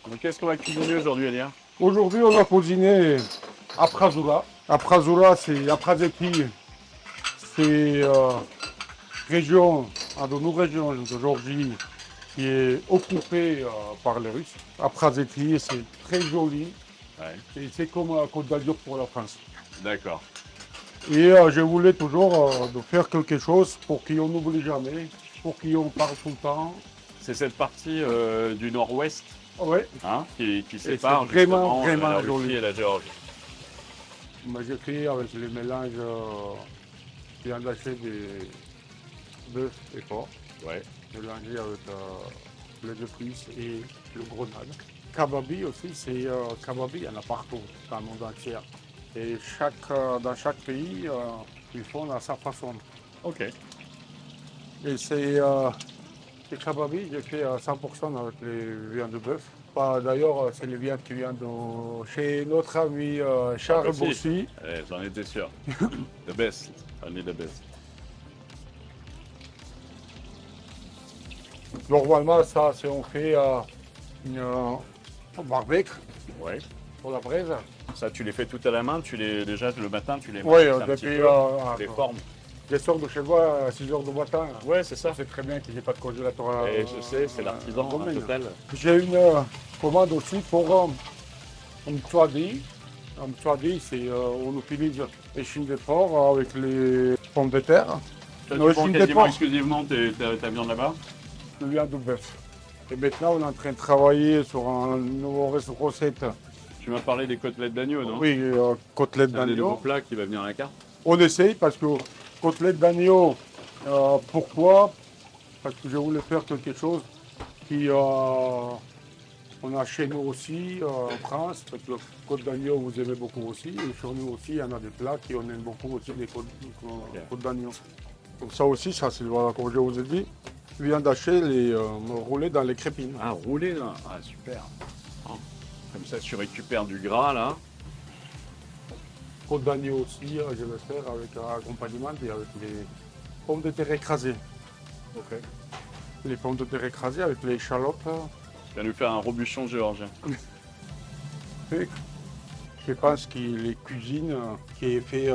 Donc qu'est-ce qu'on va cuisiner aujourd'hui, Elia? Aujourd'hui, on va cuisiner Aprazura. Aprazura, c'est Aprazeti. C'est région, de nos régions de Géorgie qui est occupée par les Russes. Aprazeti, c'est très joli. Ouais, Et c'est comme Côte d'Azur pour la France. d'accord. Et je voulais toujours de faire quelque chose pour qu'on n'oublie jamais, pour qu'on parle tout le temps. C'est cette partie du nord-ouest Ouais, hein, qui c'est sépare vraiment, justement vraiment la Russie joli. et la Géorgie. moi j'ai fait avec le mélange viande hachée des bœuf et porc, Ouais, mélangé avec le de frisse et le grenade. Kababi aussi, c'est kababi, il y en a partout dans le monde entier. Et dans chaque pays, ils font à sa façon. ok. Et les kababi, j'ai fait à 100% avec les viandes de bœuf. D'ailleurs, c'est les viandes qui viennent chez notre ami Charles Voici. Bossy. J'en étais sûr. The best. Only the best. Normalement, ça, c'est on fait une barbecue Ouais. pour la braise. Ça, tu les fais tout à la main, déjà le matin, tu les Oui, masses un petit depuis peu, tu les formes. je sors de chez moi à 6 heures du matin. Ouais, c'est ça. Je sais très bien qu'il n'y a pas de congélateur. Et je sais, c'est l'artisan dans le domaine. total. J'ai une commande aussi pour un mtswadi. Un mtswadi, c'est on utilise les chines de porc avec les pommes de terre. Toi, Non, tu vends chine de quasiment porc. exclusivement ta viande là-bas? Le viande de bœuf. Et maintenant, on est en train de travailler sur une nouvelle recette. Tu m'as parlé des côtelettes d'agneau, non? Oui, côtelettes C'est un des nouveaux d'agneau. plats qui va venir à la carte. On essaye parce que côtelettes d'agneau, pourquoi? Parce que je voulais faire quelque chose qui on a chez nous aussi en France, parce que côte d'agneau vous aimez beaucoup aussi, et chez nous aussi il y en a des plats qui on aime beaucoup aussi des côtes d'agneau. Donc ça aussi, ça c'est voilà, comme je vous ai dit, je viens d'acheter les rouler dans les crépines. Ah, roulé là. Ah, super. Ah. Comme ça, tu récupères du gras là. Côte d'agneau aussi, je vais faire avec un accompagnement et avec les pommes de terre écrasées. Ok. Les pommes de terre écrasées avec les échalotes. Tu vas nous faire un robuchon géorgien. Et je pense que les cuisines qui est fait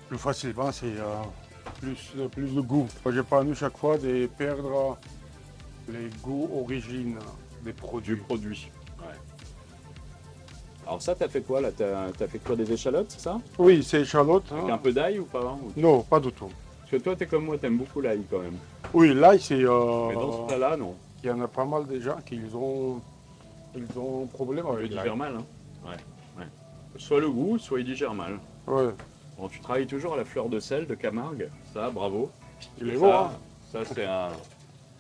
plus facilement, c'est plus de goût. J'ai pas envie chaque fois de perdre les goûts origines des Du produits. produit. Ouais. Alors ça, t'as fait quoi là? T'as fait cuire des échalotes, c'est ça? Oui, c'est échalotes. Avec un peu d'ail ou pas? Ou- Non, pas du tout. Parce que toi, t'es comme moi, t'aimes beaucoup l'ail quand même. Oui, l'ail, c'est. Mais dans ce plat-là, non. Il y en a pas mal de gens qui ils ont un problème Il avec l'ail. digère mal, hein? Ouais. Soit le goût, soit il digère mal. Ouais. Bon, tu travailles toujours à la fleur de sel de Camargue, ça, bravo. Il est Ça, bon, hein. ça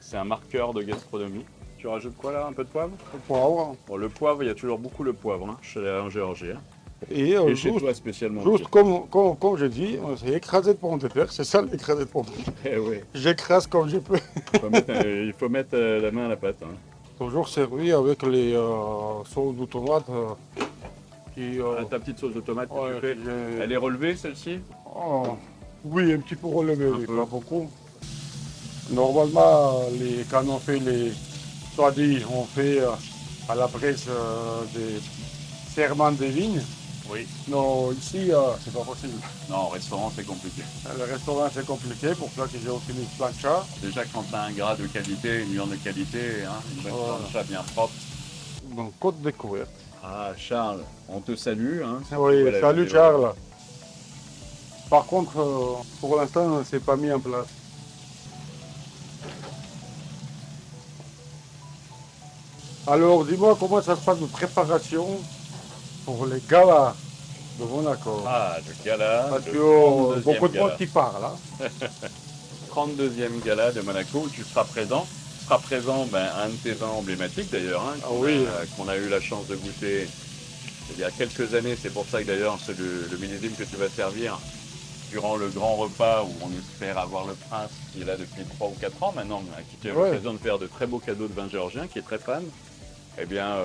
c'est un marqueur de gastronomie. Tu rajoutes quoi là? Un peu de poivre? Le poivre. Bon, le poivre, il y a toujours beaucoup le poivre hein, chez en Géorgie. Hein. Et Et chez juste, toi spécialement. juste comme je dis, c'est écrasé de pommes de terre. C'est ça l'écrasé de pommes de terre. Eh oui, J'écrase comme je peux. il faut mettre la main à la pâte. Hein. Toujours servi avec les sauces de tomates qui. Ah, ta petite sauce de tomate que Ouais, tu fais, elle est relevée celle-ci? oh, oui, un petit peu relevé, Un oui, peu. pas beaucoup. Normalement, quand on fait les swadis, on fait à la presse des serments de vignes. Oui. Non, ici, c'est pas possible. Non, au restaurant, c'est compliqué. Le restaurant, c'est compliqué, pour ça que j'ai utilisé plancha. Déjà, quand tu as un gras de qualité, une viande de qualité, hein, une bonne Voilà. plancha bien propre. Donc, côte découverte. Ah, Charles, on te salue. Hein, si tu Oui, vois la salut vidéo. Charles. Par contre, pour l'instant, c'est pas mis en place. Alors, dis-moi comment ça se passe de préparation pour les galas de Monaco. Ah, le gala, Parce le que 32e beaucoup de monde gala. qui parle. Hein. 32e gala de Monaco où tu seras présent. Tu seras présent un de tes vins emblématiques d'ailleurs, hein, Oui. qu'on a eu la chance de goûter il y a quelques années. C'est pour ça que d'ailleurs c'est le millésime que tu vas servir durant le grand repas où on espère avoir le prince qui est là depuis 3 ou 4 ans maintenant, à qui tu as Ouais. l'occasion de faire de très beaux cadeaux de vin géorgien, qui est très fan. Eh bien,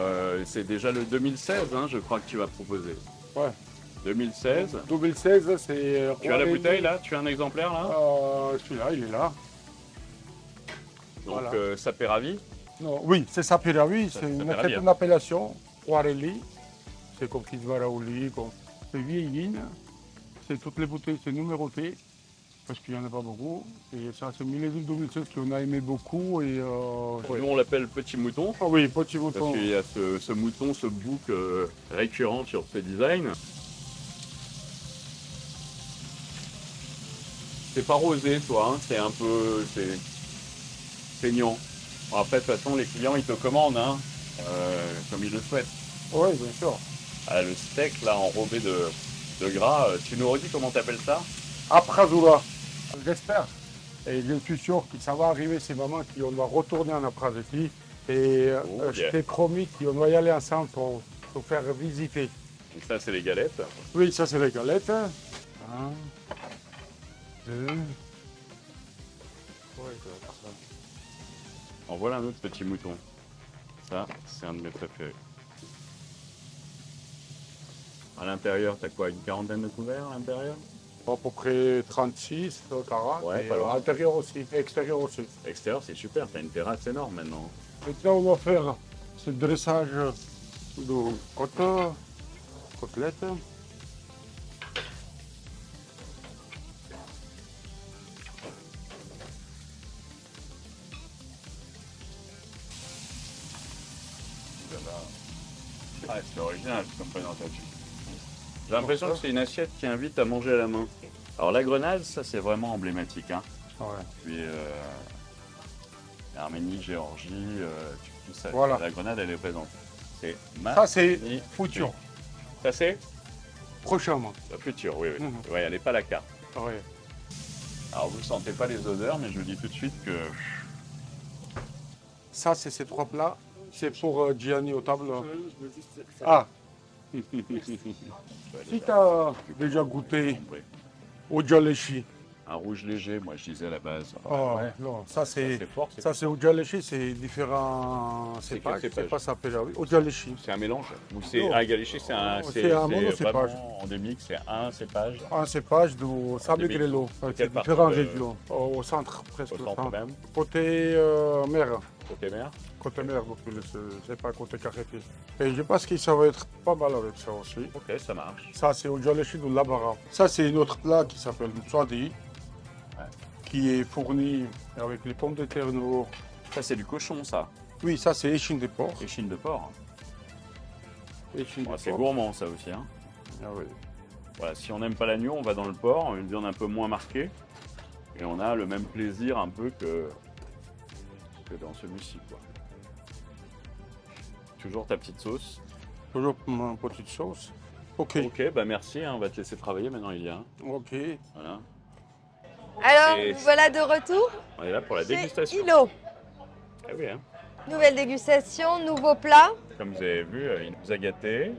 c'est déjà le 2016, hein, je crois que tu vas proposer. Ouais. 2016. 2016, c'est. Tu as la bouteille là? Tu as un exemplaire là? Celui-là, il est là. Donc Voilà. Saperavi. Non, oui, c'est Saperavi, Ça, c'est ça paiera bien. une appellation. Quarelli, c'est comme Kisvaraouli, comme c'est vieille ligne. C'est toutes les bouteilles, c'est numéroté, parce qu'il n'y en a pas beaucoup. Et ça, c'est millésime 2016 qu'on a aimé beaucoup. Et, ouais. Nous, on l'appelle petit mouton. Ah oui, petit Parce mouton. qu'il y a ce mouton, ce bouc récurrent sur ces designs. C'est pas rosé, toi, hein, c'est un peu c'est saignant. Bon, après, de toute façon, les clients, ils te commandent, hein, comme ils le souhaitent. Oui, bien sûr. Ah, le steak, là, enrobé de gras, tu nous redis comment t'appelles ça? Aprazula, j'espère. Et je suis sûr que ça va arriver ces moments qu'on va retourner en Aprazetti. Et Oh, je yeah. t'ai promis qu'on va y aller ensemble pour faire visiter. Donc ça, c'est les galettes. Oui, ça c'est les galettes. Un, deux. Ouais, ça. En voilà un autre petit mouton. Ça, c'est un de mes préférés. À l'intérieur, t'as quoi, une quarantaine de couverts à l'intérieur? À peu près 36, 40. Ouais, Et pas loin. intérieur aussi, extérieur aussi. L'extérieur, c'est super, t'as une terrasse énorme maintenant. Maintenant, on va faire ce dressage de côtelettes. Ah, c'est original comme présentation. J'ai l'impression que c'est une assiette qui invite à manger à la main. Alors la grenade, ça c'est vraiment emblématique. Hein. Ouais. Puis Arménie, Géorgie, tout ça. Voilà. La grenade, elle est présente. C'est Ça, c'est magnifique. futur. Ça c'est Prochainement. la future, oui, oui. Mhm. Ouais, elle n'est pas à la carte. Ouais. Alors vous ne sentez pas les odeurs, mais je vous dis tout de suite que Ça, c'est ces trois plats. C'est pour Gianni au table. Ah, si tu as déjà goûté au jaleshi. un rouge léger, moi je disais à la base. Oh, Ouais. non, ça c'est C'est fort, c'est ça c'est au jaleshi, c'est différent. C'est C'est quel pas, cépage ça s'appelle au jaleshi. C'est un mélange. Ou c'est Non. un galiché, c'est un, Non, c'est un monocépage. vraiment endémique, c'est un cépage Un cépage du Sabligrello. C'est quelle partie différentes de- régions. Au centre, presque au au centre centre. même, Côté mer. côté mer. Côté mer, donc c'est pas côté carreté. Et je pense que ça va être pas mal avec ça aussi. Ok, ça marche. Ça, c'est au jaleshi de Labara. Ça, c'est un autre plat qui s'appelle Mtswadi, qui est fourni avec les pommes de terre noires. Ça c'est du cochon, ça. Oui, ça, c'est échine de porc. Échine de porc. Échine de Ouais, c'est porc. gourmand ça aussi. Hein. Ah oui. Voilà, si on n'aime pas l'agneau, on va dans le porc, une viande un peu moins marquée. Et on a le même plaisir un peu que dans celui-ci. Quoi. Toujours ta petite sauce. Toujours une petite sauce. Ok. Ok, bah merci, hein, on va te laisser travailler maintenant, Ilia. Ok. Voilà. Alors, Et- nous voilà de retour On est là pour la chez dégustation. Ilo. Ah oui, hein. Nouvelle dégustation, nouveau plat. Comme vous avez vu, il nous a gâtés.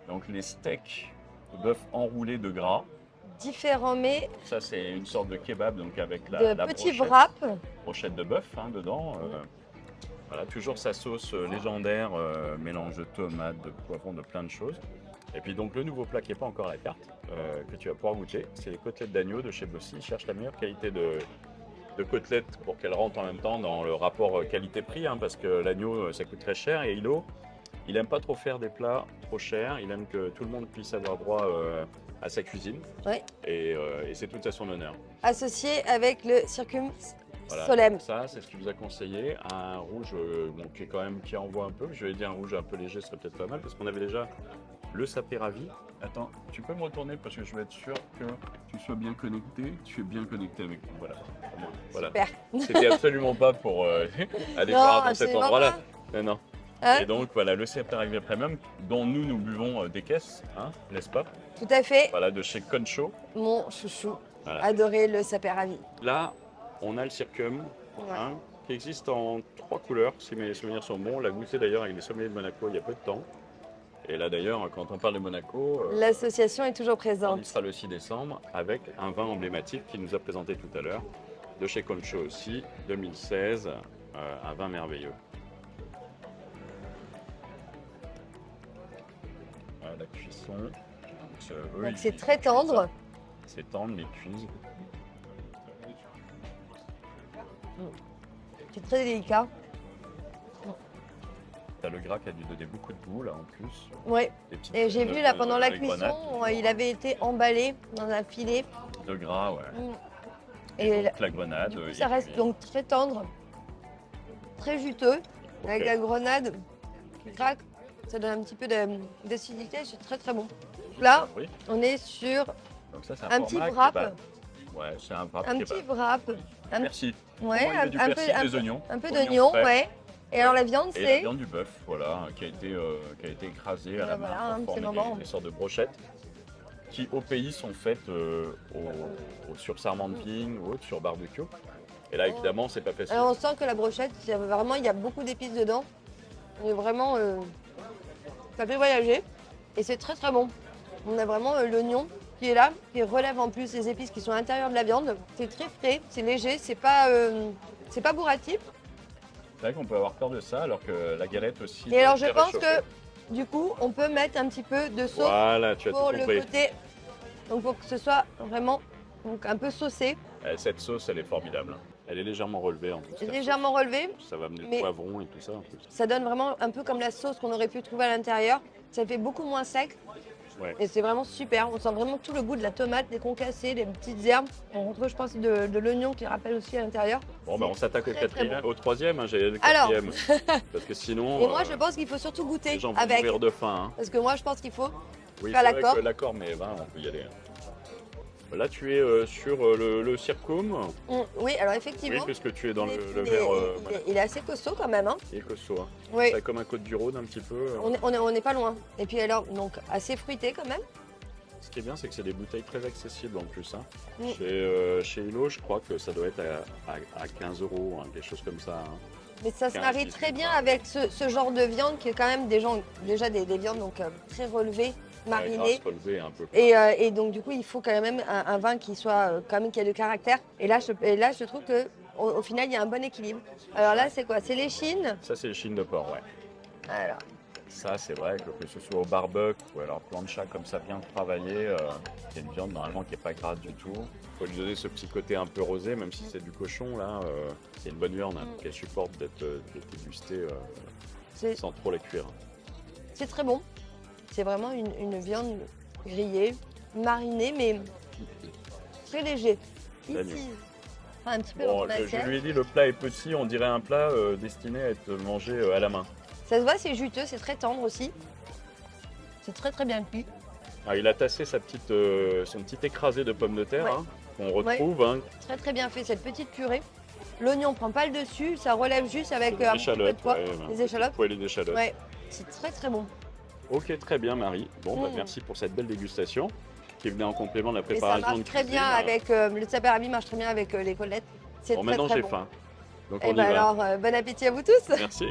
Donc les steaks de bœuf enroulés de gras. Différents mets Ça, c'est une sorte de kebab, donc avec de la petits brochette, wraps. brochette de bœuf hein, dedans. Voilà, toujours sa sauce légendaire, mélange de tomates, de poivrons, de plein de choses. Et puis donc le nouveau plat qui n'est pas encore à la carte, que tu vas pouvoir goûter, c'est les côtelettes d'agneau de chez Bossy. Ils cherchent la meilleure qualité de côtelettes pour qu'elles rentrent en même temps dans le rapport qualité-prix, hein, parce que l'agneau, ça coûte très cher. Et Hilo, il n'aime pas trop faire des plats trop chers, il aime que tout le monde puisse avoir droit à sa cuisine. Ouais. Et c'est tout à son honneur. Associé avec le circum Voilà. solem. Ça, c'est ce qu'il vous a conseillé. Un rouge bon, qui envoie un peu. Je vais dire un rouge un peu léger, ce serait peut-être pas mal, parce qu'on avait déjà le saperavi. Attends, tu peux me retourner parce que je veux être sûr que tu sois bien connecté. Tu es bien connecté avec nous. Voilà. Voilà. Super. C'était absolument pas pour aller Non, voir dans cet absolument endroit-là. Non, non. Hein? Et donc voilà, le saperavi premium, dont nous buvons des caisses, hein, n'est-ce pas? Tout à fait. Voilà, de chez Concho. Mon chouchou. Voilà. Adoré le saperavi. Là, on a le circum. Ouais. Hein, qui existe en 3 couleurs, si mes souvenirs sont bons. On l'a goûté d'ailleurs avec les sommeliers de Monaco il y a peu de temps. Et là d'ailleurs, quand on parle de Monaco, L'association est toujours on y présente. sera le 6 décembre avec un vin emblématique qu'il nous a présenté tout à l'heure, de chez Concho aussi, 2016, un vin merveilleux. Voilà, la cuisson. Donc c'est très tendre. C'est tendre, mais cuisent. C'est très délicat. t'as le gras qui a dû donner beaucoup de goût là en plus. Ouais. Des petites Et j'ai graines vu là pendant la avec cuisson, grenade. il avait été emballé dans un filet. De gras, ouais. Mm. Et Et donc, la grenade. du coup, et ça reste puis- donc très tendre, très juteux, avec Ok. la grenade qui craque. Ça donne un petit peu d'acidité, c'est très très bon. Là, Oui. on est sur Donc ça, c'est un petit format wrap, kebab. Ouais, c'est un wrap un kebab. petit wrap, un, Merci. ouais, Comment il met du persil, des oignons. un peu Oignons d'oignon, frais. ouais. Et alors la viande, Et la c'est viande du bœuf, voilà, qui a été écrasée à la main voilà, pour c'est former le moment. des sortes de brochettes qui au pays sont faites sur sarmentine ou autre, sur barbecue. Et là, évidemment, c'est pas facile. Alors on sent que la brochette, il y a beaucoup d'épices dedans. On est vraiment, ça fait voyager et c'est très très bon. On a vraiment l'oignon qui est là, qui relève en plus les épices qui sont à l'intérieur de la viande. C'est très frais, c'est léger, c'est pas bourratif. C'est vrai qu'on peut avoir peur de ça, alors que la galette aussi. Et doit alors être je pense réchauffée. que du coup, on peut mettre un petit peu de sauce Voilà, tu as tout pour le compris. côté, donc pour que ce soit vraiment donc, un peu saucé, Cette sauce, elle est formidable. Elle est légèrement relevée en plus. cette légèrement relevé. sauce. Ça va amener mais- le poivron et tout ça en plus. Ça donne vraiment un peu comme la sauce qu'on aurait pu trouver à l'intérieur. Ça fait beaucoup moins sec. Ouais. Et c'est vraiment super. On sent vraiment tout le goût de la tomate, des concassés, des petites herbes. On retrouve, je pense, de l'oignon qui rappelle aussi à l'intérieur. Bon, ben, on s'attaque au très, très quatrième, au troisième, hein, j'ai le Alors. quatrième. Parce que sinon, Et moi, je pense qu'il faut surtout les goûter gens vont avec. mourir de faim. Hein. Parce que moi, je pense qu'il faut. Oui, Faire c'est vrai l'accord. que l'accord, mais ben, on peut y aller. Là, tu es sur le circum. Oui, alors Oui, effectivement. puisque tu es dans il est- le il est- verre. il Voilà, est- il est assez costaud quand même. Hein. il est costaud. Hein. Oui, C'est comme un Côte du Rhône un petit peu. on est pas loin. Et puis alors, donc assez fruité quand même. Ce qui est bien, c'est que c'est des bouteilles très accessibles en plus. Hein. Mm. Chez Hulot, je crois que ça doit être à 15 €, hein, quelque chose comme ça. Hein. Mais ça se 15, marie 18, très bien ouais. avec ce genre de viande qui est quand même déjà des viandes donc, très relevées, Ouais, marinées. grâce relevée un peu. Et donc du coup, il faut quand même un vin qui soit quand même qui a du caractère. Et là, je trouve que au final, il y a un bon équilibre. Alors là, c'est quoi? C'est l'échine. Ça, c'est le chine de porc, ouais. Alors, Ça, c'est vrai que ce soit au barbecue ou alors plancha comme ça, bien travaillé, c'est une viande normalement qui n'est pas grasse du tout. Il faut lui donner ce petit côté un peu rosé, même si c'est du cochon, là, c'est une bonne viande hein, qui supporte d'être dégustée c'est sans trop la cuire. c'est très bon. C'est vraiment une viande grillée, marinée, mais très léger. L'agneau. Ici, enfin, un petit peu Bon, dans ton je assiette. lui ai dit, le plat est petit, on dirait un plat destiné à être mangé à la main. Ça se voit, c'est juteux, c'est très tendre aussi. C'est très très bien cuit. Ah, il a tassé son petit écrasé de pommes de terre, Ouais. hein, qu'on retrouve, hein, Très très bien fait cette petite purée. L'oignon prend pas le dessus, ça relève juste avec des un petit peu de échalotes. poivre. Ouais, Les échalotes. poêlées d'échalotes. Ouais, c'est très très bon. Ok, très bien Marie. Bon, bah, Mm. merci pour cette belle dégustation qui venait en complément de la Et ça préparation marche de très cuisine. bien avec le saperavi marche très bien avec les côtelettes. C'est Bon, très maintenant très j'ai bon. faim. Donc Et on y ben va. alors, bon appétit à vous tous. Merci.